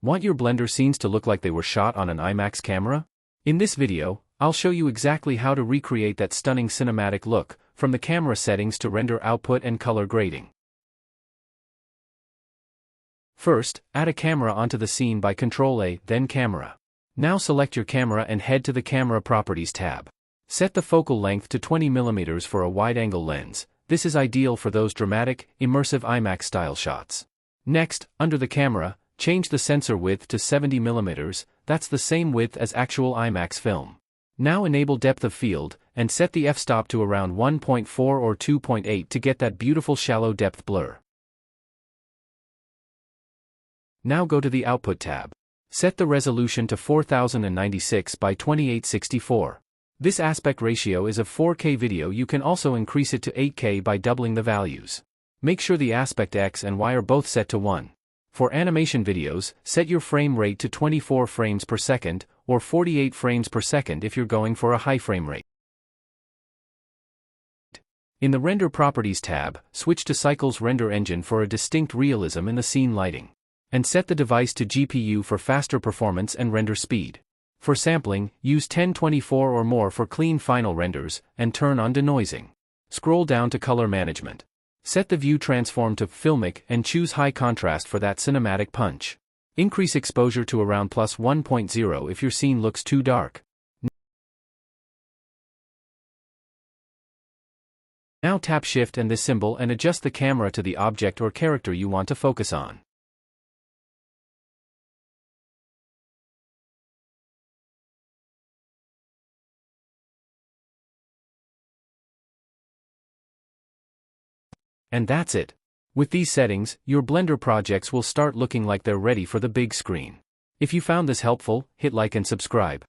Want your Blender scenes to look like they were shot on an IMAX camera? In this video, I'll show you exactly how to recreate that stunning cinematic look, from the camera settings to render output and color grading. First, add a camera onto the scene by Ctrl-A, then Camera. Now select your camera and head to the Camera Properties tab. Set the focal length to 20 mm for a wide-angle lens. This is ideal for those dramatic, immersive IMAX-style shots. Next, under the camera, change the sensor width to 70 mm, that's the same width as actual IMAX film. Now enable depth of field, and set the f-stop to around 1.4 or 2.8 to get that beautiful shallow depth blur. Now go to the Output tab. Set the resolution to 4096 by 2864. This aspect ratio is a 4K video. You can also increase it to 8K by doubling the values. Make sure the aspect X and Y are both set to 1. For animation videos, set your frame rate to 24 frames per second, or 48 frames per second if you're going for a high frame rate. In the Render Properties tab, switch to Cycles Render Engine for a distinct realism in the scene lighting. And set the device to GPU for faster performance and render speed. For sampling, use 1024 or more for clean final renders, and turn on denoising. Scroll down to Color Management. Set the view transform to Filmic and choose High Contrast for that cinematic punch. Increase exposure to around +1.0 if your scene looks too dark. Now tap Shift and this symbol and adjust the camera to the object or character you want to focus on. And that's it. With these settings, your Blender projects will start looking like they're ready for the big screen. If you found this helpful, hit like and subscribe.